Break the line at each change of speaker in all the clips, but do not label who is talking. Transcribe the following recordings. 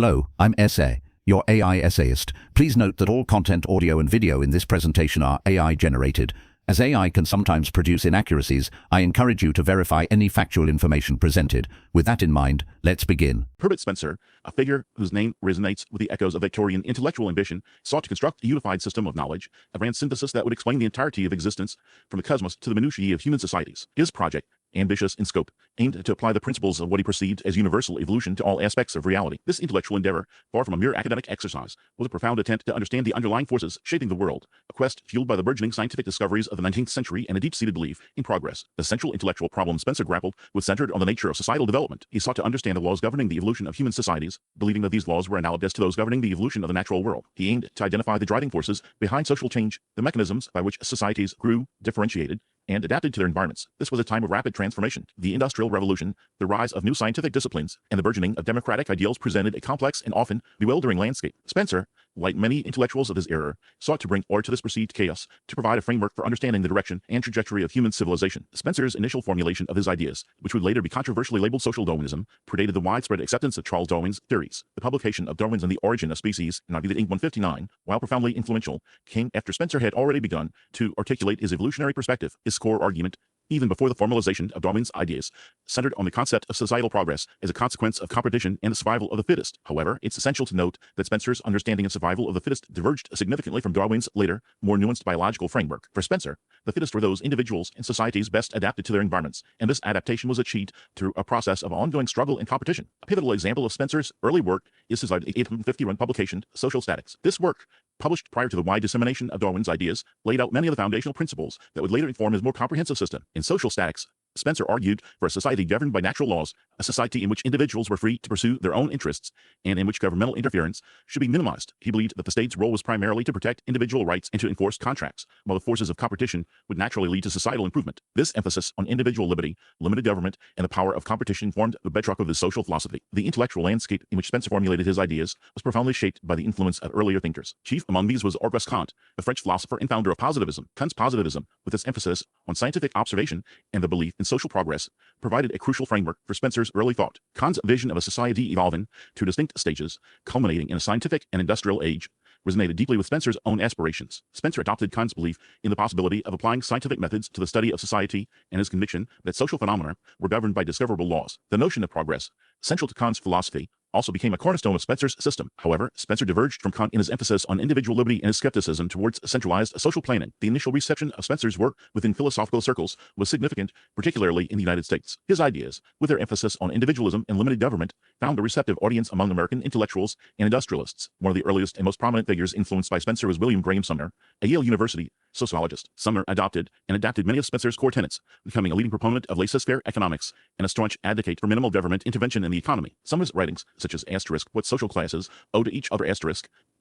Hello, I'm SA, your AI essayist. Please note that all content, audio and video in this presentation are AI generated. As AI can sometimes produce inaccuracies, I encourage you to verify any factual information presented. With that in mind, let's begin.
Herbert Spencer, a figure whose name resonates with the echoes of Victorian intellectual ambition, sought to construct a unified system of knowledge, a grand synthesis that would explain the entirety of existence, from the cosmos to the minutiae of human societies. His project, ambitious in scope, aimed to apply the principles of what he perceived as universal evolution to all aspects of reality. This intellectual endeavor, far from a mere academic exercise, was a profound attempt to understand the underlying forces shaping the world, a quest fueled by the burgeoning scientific discoveries of the 19th century and a deep-seated belief in progress. The central intellectual problem Spencer grappled with centered on the nature of societal development. He sought to understand the laws governing the evolution of human societies, believing that these laws were analogous to those governing the evolution of the natural world. He aimed to identify the driving forces behind social change, the mechanisms by which societies grew, differentiated, and adapted to their environments. This was a time of rapid transformation. The Industrial Revolution, the rise of new scientific disciplines, and the burgeoning of democratic ideals presented a complex and often bewildering landscape. Spencer, like many intellectuals of his era, sought to bring order to this perceived chaos, to provide a framework for understanding the direction and trajectory of human civilization. Spencer's initial formulation of his ideas, which would later be controversially labeled social Darwinism, predated the widespread acceptance of Charles Darwin's theories. The publication of Darwin's On the Origin of Species, in 159, while profoundly influential, came after Spencer had already begun to articulate his evolutionary perspective. His core argument, even before the formalization of Darwin's ideas, centered on the concept of societal progress as a consequence of competition and the survival of the fittest. However, it's essential to note that Spencer's understanding of survival of the fittest diverged significantly from Darwin's later, more nuanced biological framework. For Spencer, the fittest were those individuals and societies best adapted to their environments, and this adaptation was achieved through a process of ongoing struggle and competition. A pivotal example of Spencer's early work is his 1851 publication, Social Statics. This work, published prior to the wide dissemination of Darwin's ideas, laid out many of the foundational principles that would later inform his more comprehensive system. In Social Statics, Spencer argued for a society governed by natural laws, a society in which individuals were free to pursue their own interests, and in which governmental interference should be minimized. He believed that the state's role was primarily to protect individual rights and to enforce contracts, while the forces of competition would naturally lead to societal improvement. This emphasis on individual liberty, limited government, and the power of competition formed the bedrock of his social philosophy. The intellectual landscape in which Spencer formulated his ideas was profoundly shaped by the influence of earlier thinkers. Chief among these was Auguste Comte, the French philosopher and founder of positivism. Comte's positivism, with its emphasis on scientific observation and the belief in social progress, provided a crucial framework for Spencer's early thought. Comte's vision of a society evolving to distinct stages, culminating in a scientific and industrial age, resonated deeply with Spencer's own aspirations. Spencer adopted Comte's belief in the possibility of applying scientific methods to the study of society and his conviction that social phenomena were governed by discoverable laws. The notion of progress, central to Comte's philosophy, also became a cornerstone of Spencer's system. However, Spencer diverged from Comte in his emphasis on individual liberty and his skepticism towards centralized social planning. The initial reception of Spencer's work within philosophical circles was significant, particularly in the United States. His ideas, with their emphasis on individualism and limited government, found a receptive audience among American intellectuals and industrialists. One of the earliest and most prominent figures influenced by Spencer was William Graham Sumner, a Yale University sociologist. Sumner adopted and adapted many of Spencer's core tenets, becoming a leading proponent of laissez-faire economics and a staunch advocate for minimal government intervention in the economy. Sumner's writings, such as What Social Classes Owe to Each Other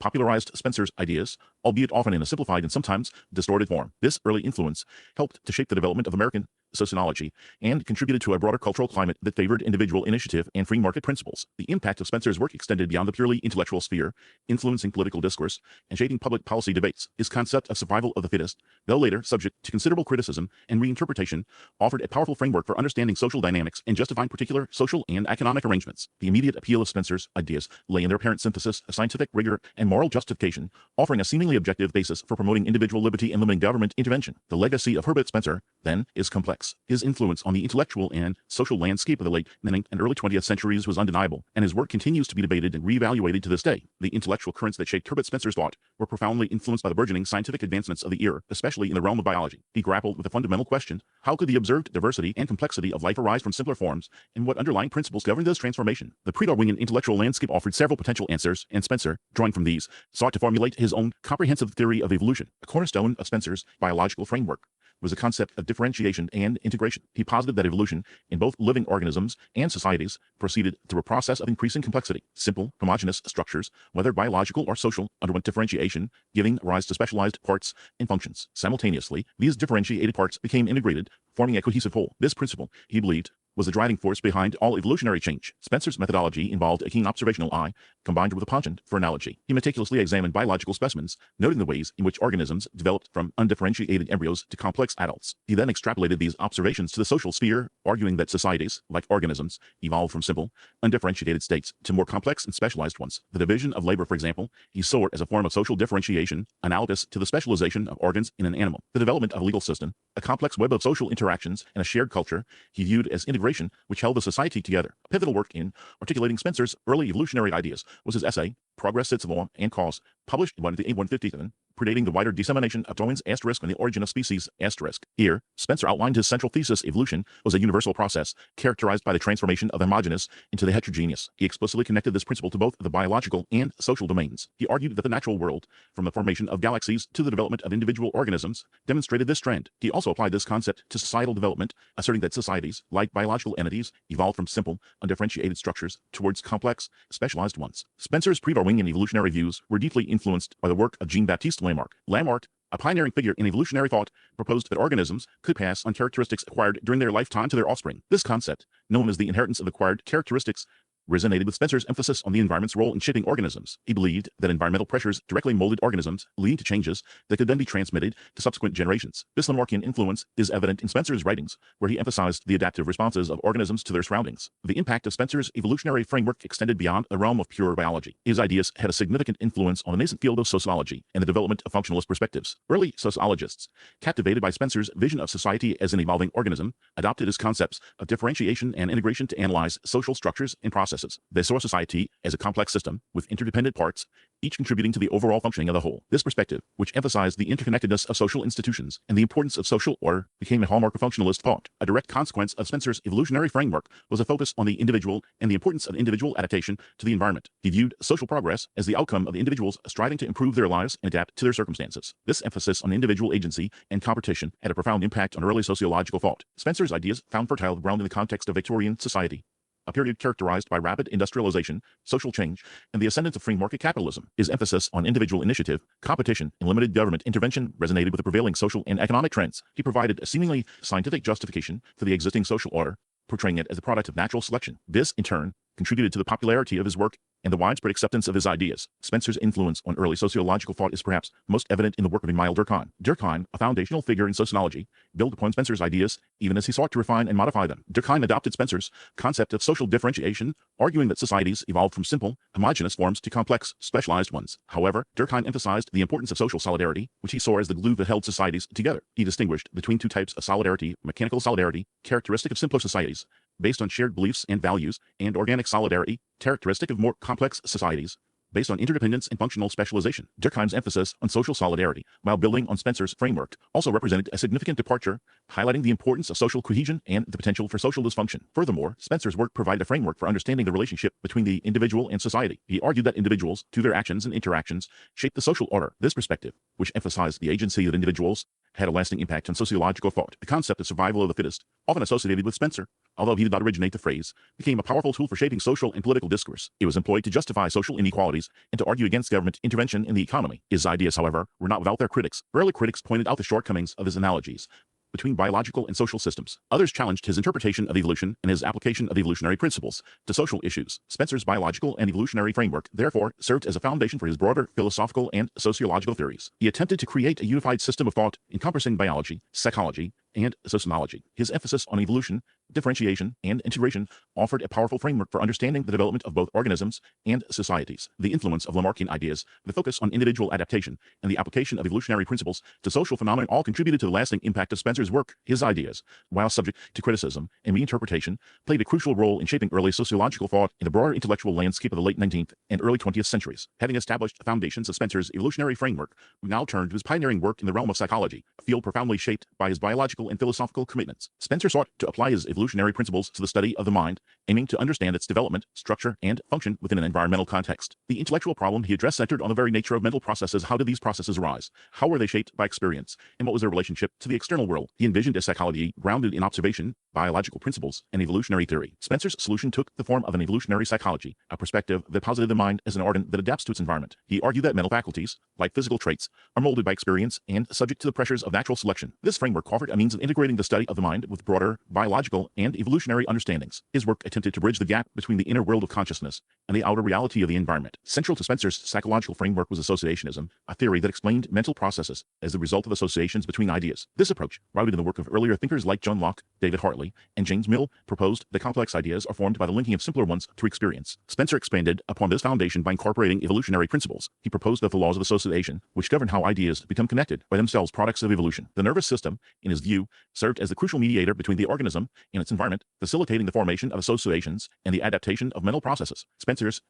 popularized Spencer's ideas, albeit often in a simplified and sometimes distorted form. This early influence helped to shape the development of American sociology and contributed to a broader cultural climate that favored individual initiative and free market principles. The impact of Spencer's work extended beyond the purely intellectual sphere, influencing political discourse and shaping public policy debates. His concept of survival of the fittest, though later subject to considerable criticism and reinterpretation, offered a powerful framework for understanding social dynamics and justifying particular social and economic arrangements. The immediate appeal of Spencer's ideas lay in their apparent synthesis of scientific rigor and moral justification, offering a seemingly objective basis for promoting individual liberty and limiting government intervention. The legacy of Herbert Spencer, then, is complex. His influence on the intellectual and social landscape of the late 19th and early 20th centuries was undeniable, and his work continues to be debated and reevaluated to this day. The intellectual currents that shaped Herbert Spencer's thought were profoundly influenced by the burgeoning scientific advancements of the era, especially in the realm of biology. He grappled with the fundamental question: how could the observed diversity and complexity of life arise from simpler forms, and what underlying principles governed this transformation? The pre-Darwinian intellectual landscape offered several potential answers, and Spencer, drawing from these, sought to formulate his own comprehensive theory of evolution. A cornerstone of Spencer's biological framework was the concept of differentiation and integration. He posited that evolution in both living organisms and societies proceeded through a process of increasing complexity. Simple, homogeneous structures, whether biological or social, underwent differentiation, giving rise to specialized parts and functions. Simultaneously, these differentiated parts became integrated, forming a cohesive whole. This principle, he believed, was the driving force behind all evolutionary change. Spencer's methodology involved a keen observational eye combined with a penchant for analogy. He meticulously examined biological specimens, noting the ways in which organisms developed from undifferentiated embryos to complex adults. He then extrapolated these observations to the social sphere, arguing that societies, like organisms, evolved from simple, undifferentiated states to more complex and specialized ones. The division of labor, for example, he saw it as a form of social differentiation, analogous to the specialization of organs in an animal. The development of a legal system, a complex web of social interactions, and a shared culture he viewed as integration, which held the society together. A pivotal work in articulating Spencer's early evolutionary ideas was his essay, Progress, Its Law and Cause, published in 1857, predating the wider dissemination of Darwin's asterisk on the origin of species asterisk. Here, Spencer outlined his central thesis: evolution was a universal process characterized by the transformation of the homogeneous into the heterogeneous. He explicitly connected this principle to both the biological and social domains. He argued that the natural world, from the formation of galaxies to the development of individual organisms, demonstrated this trend. He also applied this concept to societal development, asserting that societies, like biological entities, evolved from simple, undifferentiated structures towards complex, specialized ones. Spencer's pre-Darwinian evolutionary views were deeply influenced by the work of Jean-Baptiste Lamarck. Lamarck, a pioneering figure in evolutionary thought, proposed that organisms could pass on characteristics acquired during their lifetime to their offspring. This concept, known as the inheritance of acquired characteristics, resonated with Spencer's emphasis on the environment's role in shaping organisms. He believed that environmental pressures directly molded organisms, leading to changes that could then be transmitted to subsequent generations. This Lamarckian influence is evident in Spencer's writings, where he emphasized the adaptive responses of organisms to their surroundings. The impact of Spencer's evolutionary framework extended beyond the realm of pure biology. His ideas had a significant influence on the nascent field of sociology and the development of functionalist perspectives. Early sociologists, captivated by Spencer's vision of society as an evolving organism, adopted his concepts of differentiation and integration to analyze social structures and processes. They saw society as a complex system with interdependent parts, each contributing to the overall functioning of the whole. This perspective, which emphasized the interconnectedness of social institutions and the importance of social order, became a hallmark of functionalist thought. A direct consequence of Spencer's evolutionary framework was a focus on the individual and the importance of individual adaptation to the environment. He viewed social progress as the outcome of the individuals striving to improve their lives and adapt to their circumstances. This emphasis on individual agency and competition had a profound impact on early sociological thought. Spencer's ideas found fertile ground in the context of Victorian society, a period characterized by rapid industrialization, social change, and the ascendance of free market capitalism. His emphasis on individual initiative, competition, and limited government intervention resonated with the prevailing social and economic trends. He provided a seemingly scientific justification for the existing social order, portraying it as a product of natural selection. This, in turn, contributed to the popularity of his work and the widespread acceptance of his ideas. Spencer's influence on early sociological thought is perhaps most evident in the work of Emile Durkheim. Durkheim, a foundational figure in sociology, built upon Spencer's ideas even as he sought to refine and modify them. Durkheim adopted Spencer's concept of social differentiation, arguing that societies evolved from simple, homogeneous forms to complex, specialized ones. However, Durkheim emphasized the importance of social solidarity, which he saw as the glue that held societies together. He distinguished between two types of solidarity: mechanical solidarity, characteristic of simpler societies, based on shared beliefs and values, and organic solidarity, characteristic of more complex societies, based on interdependence and functional specialization. Durkheim's emphasis on social solidarity, while building on Spencer's framework, also represented a significant departure, highlighting the importance of social cohesion and the potential for social dysfunction. Furthermore, Spencer's work provided a framework for understanding the relationship between the individual and society. He argued that individuals, through their actions and interactions, shape the social order. This perspective, which emphasized the agency of individuals, had a lasting impact on sociological thought. The concept of survival of the fittest, often associated with Spencer, although he did not originate the phrase, became a powerful tool for shaping social and political discourse. It was employed to justify social inequalities and to argue against government intervention in the economy. His ideas, however, were not without their critics. Early critics pointed out the shortcomings of his analogies between biological and social systems. Others challenged his interpretation of evolution and his application of evolutionary principles to social issues. Spencer's biological and evolutionary framework, therefore, served as a foundation for his broader philosophical and sociological theories. He attempted to create a unified system of thought encompassing biology, psychology, and sociology. His emphasis on evolution, differentiation, and integration offered a powerful framework for understanding the development of both organisms and societies. The influence of Lamarckian ideas, the focus on individual adaptation, and the application of evolutionary principles to social phenomena all contributed to the lasting impact of Spencer's work. His ideas, while subject to criticism and reinterpretation, played a crucial role in shaping early sociological thought in the broader intellectual landscape of the late 19th and early 20th centuries. Having established the foundations of Spencer's evolutionary framework, we now turn to his pioneering work in the realm of psychology, a field profoundly shaped by his biological and philosophical commitments. Spencer sought to apply his evolutionary principles to the study of the mind, aiming to understand its development, structure, and function within an environmental context. The intellectual problem he addressed centered on the very nature of mental processes. How did these processes arise? How were they shaped by experience? And what was their relationship to the external world? He envisioned a psychology grounded in observation, biological principles, and evolutionary theory. Spencer's solution took the form of an evolutionary psychology, a perspective that posited the mind as an organ that adapts to its environment. He argued that mental faculties, like physical traits, are molded by experience and subject to the pressures of natural selection. This framework offered a means means of integrating the study of the mind with broader biological and evolutionary understandings. His work attempted to bridge the gap between the inner world of consciousness and the outer reality of the environment. Central to Spencer's psychological framework was associationism, a theory that explained mental processes as the result of associations between ideas. This approach, rooted in the work of earlier thinkers like John Locke, David Hartley, and James Mill, proposed that complex ideas are formed by the linking of simpler ones through experience. Spencer expanded upon this foundation by incorporating evolutionary principles. He proposed that the laws of association, which govern how ideas become connected, by themselves products of evolution. The nervous system, in his view, served as the crucial mediator between the organism and its environment, facilitating the formation of associations and the adaptation of mental processes. Spencer's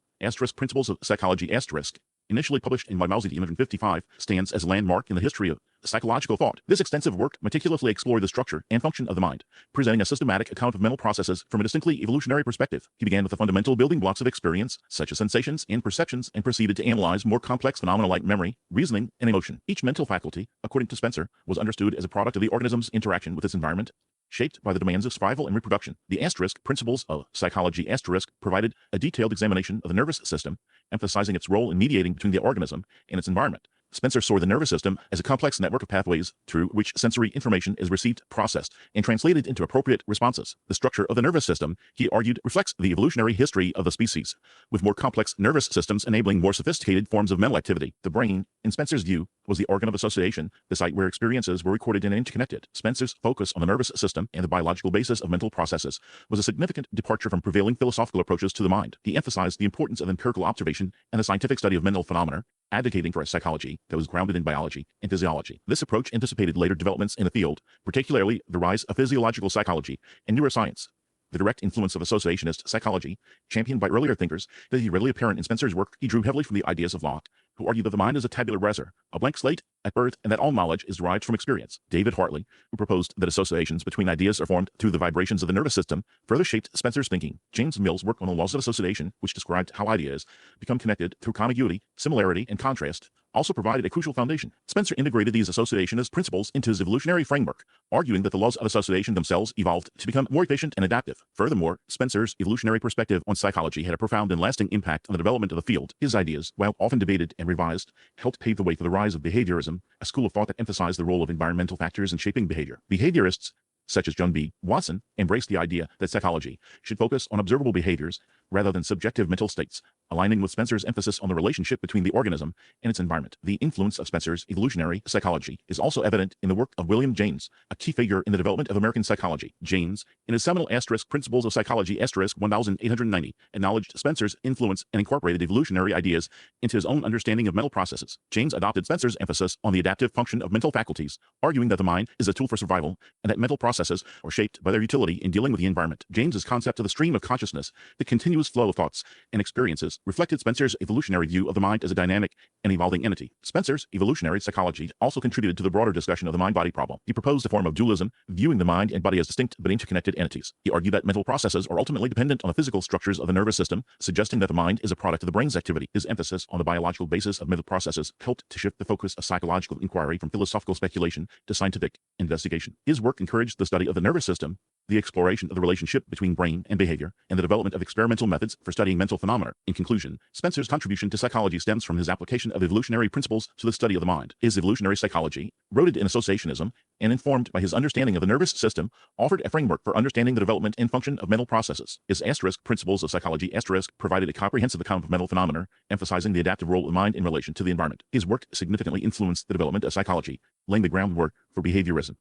Principles of Psychology initially published in 1955, stands as a landmark in the history of psychological thought. This extensive work meticulously explored the structure and function of the mind, presenting a systematic account of mental processes from a distinctly evolutionary perspective. He began with the fundamental building blocks of experience, such as sensations and perceptions, and proceeded to analyze more complex phenomena like memory, reasoning, and emotion. Each mental faculty, according to Spencer, was understood as a product of the organism's interaction with its environment, shaped by the demands of survival and reproduction. The Principles of Psychology provided a detailed examination of the nervous system, emphasizing its role in mediating between the organism and its environment. Spencer saw the nervous system as a complex network of pathways through which sensory information is received, processed, and translated into appropriate responses. The structure of the nervous system, he argued, reflects the evolutionary history of the species, with more complex nervous systems enabling more sophisticated forms of mental activity. The brain, in Spencer's view, was the organ of association, the site where experiences were recorded and interconnected. Spencer's focus on the nervous system and the biological basis of mental processes was a significant departure from prevailing philosophical approaches to the mind. He emphasized the importance of empirical observation and the scientific study of mental phenomena, advocating for a psychology that was grounded in biology and physiology. This approach anticipated later developments in the field, particularly the rise of physiological psychology and neuroscience. The direct influence of associationist psychology, championed by earlier thinkers, that is readily apparent in Spencer's work. He drew heavily from the ideas of Locke, who argued that the mind is a tabular rasa, a blank slate at birth, and that all knowledge is derived from experience. David Hartley, who proposed that associations between ideas are formed through the vibrations of the nervous system, further shaped Spencer's thinking. James Mill's work on the laws of association, which described how ideas become connected through commutativity, similarity, and contrast, also provided a crucial foundation. Spencer integrated these associationist principles into his evolutionary framework, arguing that the laws of association themselves evolved to become more efficient and adaptive. Furthermore, Spencer's evolutionary perspective on psychology had a profound and lasting impact on the development of the field. His ideas, while often debated and revised, helped pave the way for the rise of behaviorism, a school of thought that emphasized the role of environmental factors in shaping behavior. Behaviorists, such as John B. Watson, embraced the idea that psychology should focus on observable behaviors rather than subjective mental states, aligning with Spencer's emphasis on the relationship between the organism and its environment. The influence of Spencer's evolutionary psychology is also evident in the work of William James, a key figure in the development of American psychology. James, in his seminal Principles of Psychology 1890, acknowledged Spencer's influence and incorporated evolutionary ideas into his own understanding of mental processes. James adopted Spencer's emphasis on the adaptive function of mental faculties, arguing that the mind is a tool for survival and that mental processes are shaped by their utility in dealing with the environment. James's concept of the stream of consciousness, the continuous flow of thoughts and experiences, reflected Spencer's evolutionary view of the mind as a dynamic and evolving entity. Spencer's evolutionary psychology also contributed to the broader discussion of the mind-body problem. He proposed a form of dualism, viewing the mind and body as distinct but interconnected entities. He argued that mental processes are ultimately dependent on the physical structures of the nervous system, suggesting that the mind is a product of the brain's activity. His emphasis on the biological basis of mental processes helped to shift the focus of psychological inquiry from philosophical speculation to scientific investigation. His work encouraged the study of the nervous system, the exploration of the relationship between brain and behavior, and the development of experimental methods for studying mental phenomena. In conclusion, Spencer's contribution to psychology stems from his application of evolutionary principles to the study of the mind. His evolutionary psychology, rooted in associationism and informed by his understanding of the nervous system, offered a framework for understanding the development and function of mental processes. His Principles of Psychology provided a comprehensive account of mental phenomena, emphasizing the adaptive role of the mind in relation to the environment. His work significantly influenced the development of psychology, laying the groundwork for behaviorism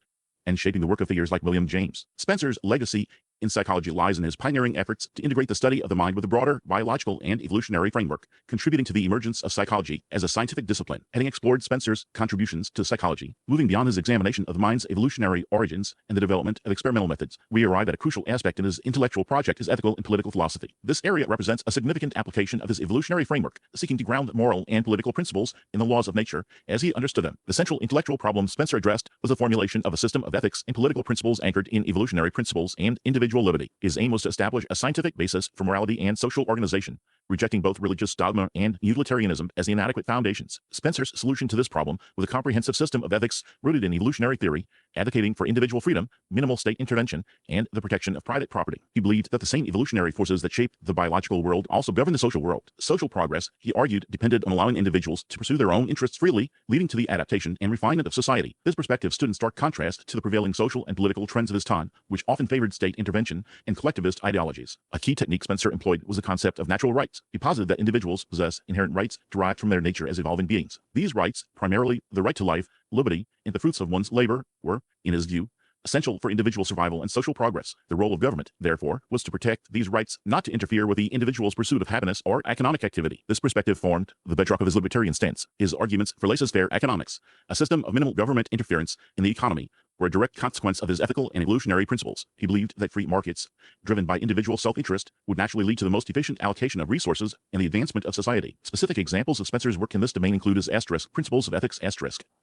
and shaping the work of figures like William James. Spencer's legacy in psychology lies in his pioneering efforts to integrate the study of the mind with a broader biological and evolutionary framework, contributing to the emergence of psychology as a scientific discipline. Having explored Spencer's contributions to psychology, moving beyond his examination of the mind's evolutionary origins and the development of experimental methods, we arrive at a crucial aspect in his intellectual project, his ethical and political philosophy. This area represents a significant application of his evolutionary framework, seeking to ground moral and political principles in the laws of nature as he understood them. The central intellectual problem Spencer addressed was the formulation of a system of ethics and political principles anchored in evolutionary principles and individual liberty. His aim was to establish a scientific basis for morality and social organization, rejecting both religious dogma and utilitarianism as the inadequate foundations. Spencer's solution to this problem was a comprehensive system of ethics rooted in evolutionary theory, advocating for individual freedom, minimal state intervention, and the protection of private property. He believed that the same evolutionary forces that shape the biological world also govern the social world. Social progress, he argued, depended on allowing individuals to pursue their own interests freely, leading to the adaptation and refinement of society. This perspective stood in stark contrast to the prevailing social and political trends of his time, which often favored state intervention and collectivist ideologies. A key technique Spencer employed was the concept of natural rights. He posited that individuals possess inherent rights derived from their nature as evolving beings. These rights, primarily the right to life, liberty, and the fruits of one's labor, were, in his view, essential for individual survival and social progress. The role of government, therefore, was to protect these rights, not to interfere with the individual's pursuit of happiness or economic activity. This perspective formed the bedrock of his libertarian stance. His arguments for laissez-faire economics, a system of minimal government interference in the economy, were a direct consequence of his ethical and evolutionary principles. He believed that free markets, driven by individual self-interest, would naturally lead to the most efficient allocation of resources and the advancement of society. Specific examples of Spencer's work in this domain include his Principles of Ethics,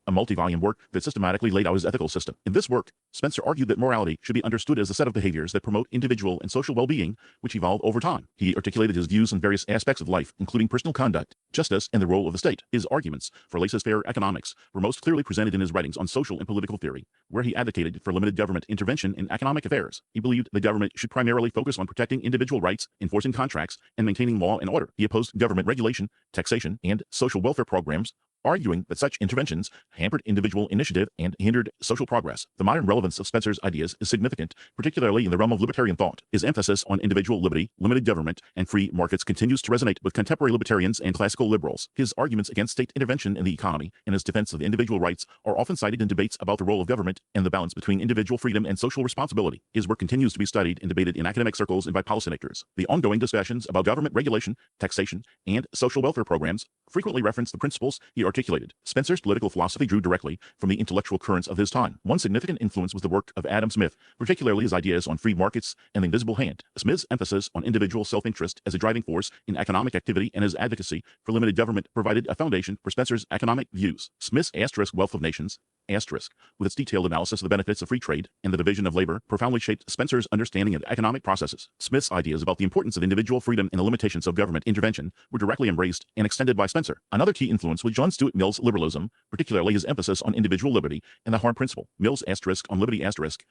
a multi-volume work that systematically laid out his ethical system. In this work, Spencer argued that morality should be understood as a set of behaviors that promote individual and social well-being, which evolve over time. He articulated his views on various aspects of life, including personal conduct, justice, and the role of the state. His arguments for laissez-faire economics were most clearly presented in his writings on social and political theory, where he advocated for limited government intervention in economic affairs. He believed the government should primarily focus on protecting individual rights, enforcing contracts, and maintaining law and order. He opposed government regulation, taxation, and social welfare programs, arguing that such interventions hampered individual initiative and hindered social progress. The modern relevance of Spencer's ideas is significant, particularly in the realm of libertarian thought. His emphasis on individual liberty, limited government, and free markets continues to resonate with contemporary libertarians and classical liberals. His arguments against state intervention in the economy and his defense of individual rights are often cited in debates about the role of government and the balance between individual freedom and social responsibility. His work continues to be studied and debated in academic circles and by policymakers. The ongoing discussions about government regulation, taxation, and social welfare programs frequently reference the principles he articulated. Spencer's political philosophy drew directly from the intellectual currents of his time. One significant influence was the work of Adam Smith, particularly his ideas on free markets and the invisible hand. Smith's emphasis on individual self-interest as a driving force in economic activity and his advocacy for limited government provided a foundation for Spencer's economic views. Smith's Wealth of Nations, with its detailed analysis of the benefits of free trade and the division of labor, profoundly shaped Spencer's understanding of economic processes. Smith's ideas about the importance of individual freedom and the limitations of government intervention were directly embraced and extended by Spencer. Another key influence was John Stuart Mill's liberalism, particularly his emphasis on individual liberty and the harm principle. Mill's on liberty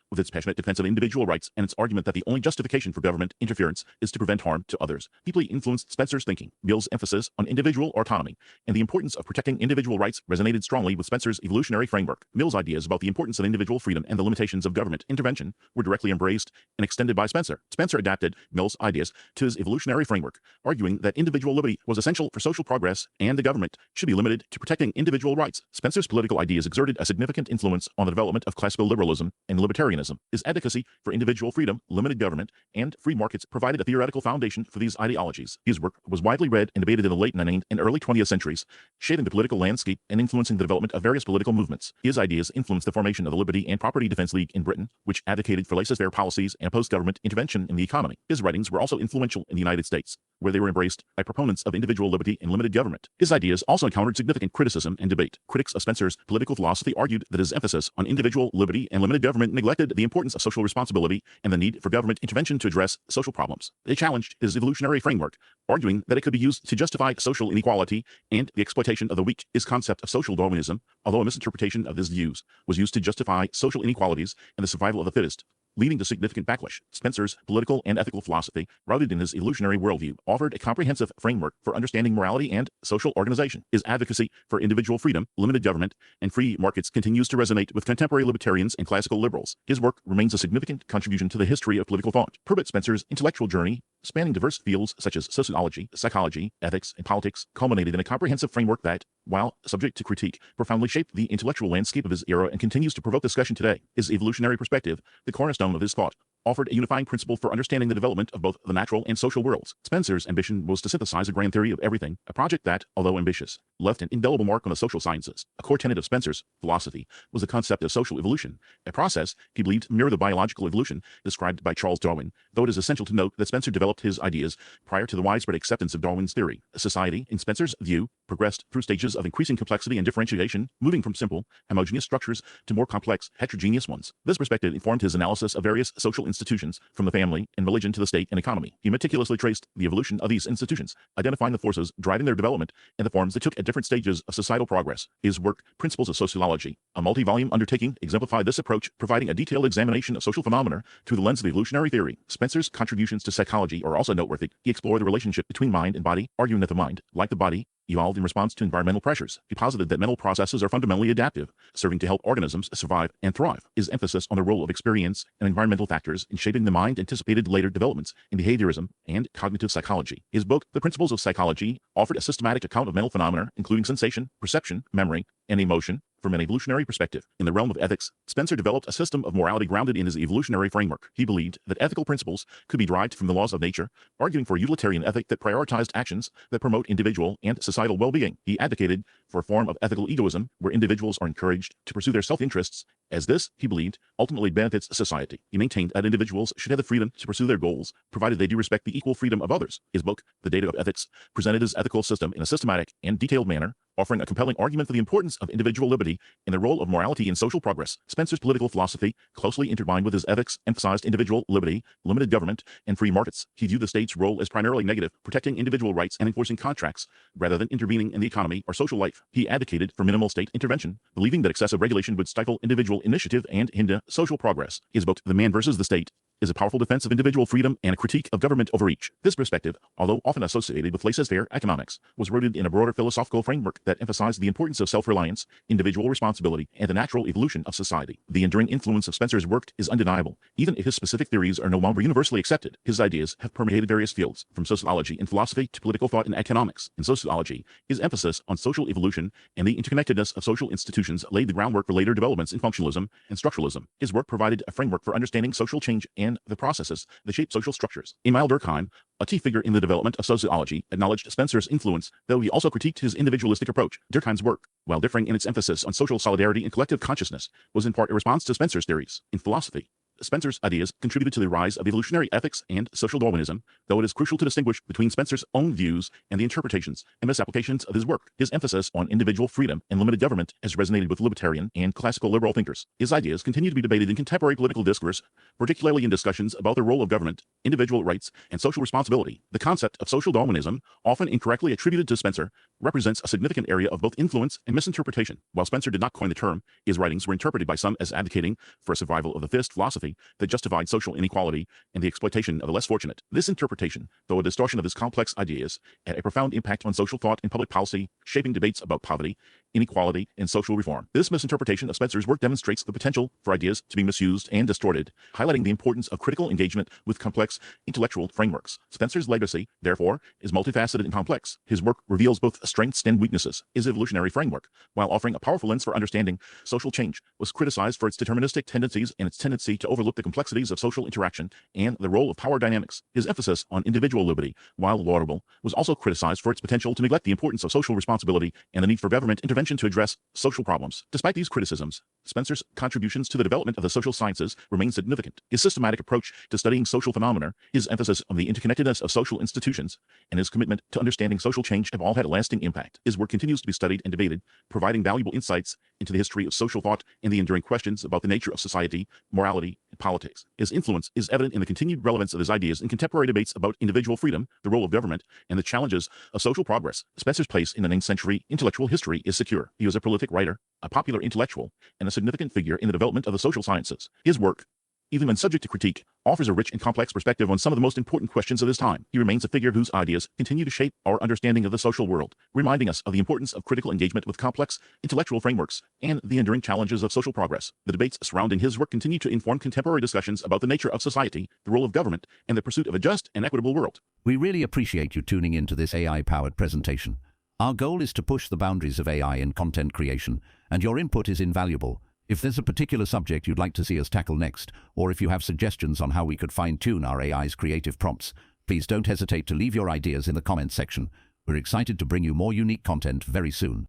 with its passionate defense of individual rights and its argument that the only justification for government interference is to prevent harm to others, deeply influenced Spencer's thinking. Mill's emphasis on individual autonomy and the importance of protecting individual rights resonated strongly with Spencer's evolutionary framework. Mill's ideas about the importance of individual freedom and the limitations of government intervention were directly embraced and extended by Spencer. Spencer adapted Mill's ideas to his evolutionary framework, arguing that individual liberty was essential for social progress and the government should be limited to protecting individual rights. Spencer's political ideas exerted a significant influence on the development of classical liberalism and libertarianism. His advocacy for individual freedom, limited government, and free markets provided a theoretical foundation for these ideologies. His work was widely read and debated in the late 19th and early 20th centuries, shaping the political landscape and influencing the development of various political movements. His ideas influenced the formation of the Liberty and Property Defense League in Britain, which advocated for laissez-faire policies and opposed government intervention in the economy. His writings were also influential in the United States, where they were embraced by proponents of individual liberty and limited government. His ideas also encountered significant criticism and debate. Critics of Spencer's political philosophy argued that his emphasis on individual liberty and limited government neglected the importance of social responsibility and the need for government intervention to address social problems. They challenged his evolutionary framework, arguing that it could be used to justify social inequality and the exploitation of the weak. His concept of social Darwinism, although a misinterpretation of his views, was used to justify social inequalities and the survival of the fittest, leading to significant backlash. Spencer's political and ethical philosophy, rooted in his evolutionary worldview, offered a comprehensive framework for understanding morality and social organization. His advocacy for individual freedom, limited government, and free markets continues to resonate with contemporary libertarians and classical liberals. His work remains a significant contribution to the history of political thought. Herbert Spencer's intellectual journey, spanning diverse fields such as sociology, psychology, ethics, and politics, culminated in a comprehensive framework that, while subject to critique, profoundly shaped the intellectual landscape of his era and continues to provoke discussion today. His evolutionary perspective, the cornerstone of his thought, offered a unifying principle for understanding the development of both the natural and social worlds. Spencer's ambition was to synthesize a grand theory of everything, a project that, although ambitious, left an indelible mark on the social sciences. A core tenet of Spencer's philosophy was the concept of social evolution, a process he believed mirrored the biological evolution described by Charles Darwin, though it is essential to note that Spencer developed his ideas prior to the widespread acceptance of Darwin's theory. Society, in Spencer's view, progressed through stages of increasing complexity and differentiation, moving from simple, homogeneous structures to more complex, heterogeneous ones. This perspective informed his analysis of various social institutions, from the family and religion to the state and economy. He meticulously traced the evolution of these institutions, identifying the forces driving their development and the forms they took at different stages of societal progress. His work, Principles of Sociology, a multi-volume undertaking, exemplified this approach, providing a detailed examination of social phenomena through the lens of evolutionary theory. Spencer's contributions to psychology are also noteworthy. He explored the relationship between mind and body, arguing that the mind, like the body, evolved in response to environmental pressures. He posited that mental processes are fundamentally adaptive, serving to help organisms survive and thrive. His emphasis on the role of experience and environmental factors in shaping the mind anticipated later developments in behaviorism and cognitive psychology. His book, The Principles of Psychology, offered a systematic account of mental phenomena, including sensation, perception, memory, and emotion, from an evolutionary perspective. In the realm of ethics, Spencer developed a system of morality grounded in his evolutionary framework. He believed that ethical principles could be derived from the laws of nature, arguing for a utilitarian ethic that prioritized actions that promote individual and societal well-being. He advocated for a form of ethical egoism where individuals are encouraged to pursue their self-interests, as this, he believed, ultimately benefits society. He maintained that individuals should have the freedom to pursue their goals, provided they do respect the equal freedom of others. His book, The Data of Ethics, presented his ethical system in a systematic and detailed manner, offering a compelling argument for the importance of individual liberty and the role of morality in social progress. Spencer's political philosophy, closely intertwined with his ethics, emphasized individual liberty, limited government, and free markets. He viewed the state's role as primarily negative, protecting individual rights and enforcing contracts, rather than intervening in the economy or social life. He advocated for minimal state intervention, believing that excessive regulation would stifle individual initiative and hinder social progress. His book, The Man versus the State, is a powerful defense of individual freedom and a critique of government overreach. This perspective, although often associated with laissez-faire economics, was rooted in a broader philosophical framework that emphasized the importance of self-reliance, individual responsibility, and the natural evolution of society. The enduring influence of Spencer's work is undeniable, even if his specific theories are no longer universally accepted. His ideas have permeated various fields, from sociology and philosophy to political thought and economics. In sociology, his emphasis on social evolution and the interconnectedness of social institutions laid the groundwork for later developments in functionalism and structuralism. His work provided a framework for understanding social change and the processes that shape social structures. Emile Durkheim, a key figure in the development of sociology, acknowledged Spencer's influence, though he also critiqued his individualistic approach. Durkheim's work, while differing in its emphasis on social solidarity and collective consciousness, was in part a response to Spencer's theories. In philosophy, Spencer's ideas contributed to the rise of evolutionary ethics and social Darwinism, though it is crucial to distinguish between Spencer's own views and the interpretations and misapplications of his work. His emphasis on individual freedom and limited government has resonated with libertarian and classical liberal thinkers. His ideas continue to be debated in contemporary political discourse, particularly in discussions about the role of government, individual rights, and social responsibility. The concept of social Darwinism, often incorrectly attributed to Spencer, represents a significant area of both influence and misinterpretation. While Spencer did not coin the term, his writings were interpreted by some as advocating for a survival of the fittest philosophy that justified social inequality and the exploitation of the less fortunate. This interpretation, though a distortion of his complex ideas, had a profound impact on social thought and public policy, shaping debates about poverty, inequality, and social reform. This misinterpretation of Spencer's work demonstrates the potential for ideas to be misused and distorted, highlighting the importance of critical engagement with complex intellectual frameworks. Spencer's legacy, therefore, is multifaceted and complex. His work reveals both strengths and weaknesses. His evolutionary framework, while offering a powerful lens for understanding social change, was criticized for its deterministic tendencies and its tendency to overlook the complexities of social interaction and the role of power dynamics. His emphasis on individual liberty, while laudable, was also criticized for its potential to neglect the importance of social responsibility and the need for government intervention to address social problems. Despite these criticisms, Spencer's contributions to the development of the social sciences remain significant. His systematic approach to studying social phenomena, his emphasis on the interconnectedness of social institutions, and his commitment to understanding social change have all had a lasting impact. His work continues to be studied and debated, providing valuable insights into the history of social thought and the enduring questions about the nature of society, morality, and politics. His influence is evident in the continued relevance of his ideas in contemporary debates about individual freedom, the role of government, and the challenges of social progress. Spencer's place in the 9th century intellectual history is secure. He was a prolific writer, a popular intellectual, and a significant figure in the development of the social sciences. His work, even when subject to critique, offers a rich and complex perspective on some of the most important questions of his time. He remains a figure whose ideas continue to shape our understanding of the social world, reminding us of the importance of critical engagement with complex intellectual frameworks and the enduring challenges of social progress. The debates surrounding his work continue to inform contemporary discussions about the nature of society, the role of government, and the pursuit of a just and equitable world.
We really appreciate you tuning into this AI-powered presentation. Our goal is to push the boundaries of AI in content creation, and your input is invaluable. If there's a particular subject you'd like to see us tackle next, or if you have suggestions on how we could fine-tune our AI's creative prompts, please don't hesitate to leave your ideas in the comments section. We're excited to bring you more unique content very soon.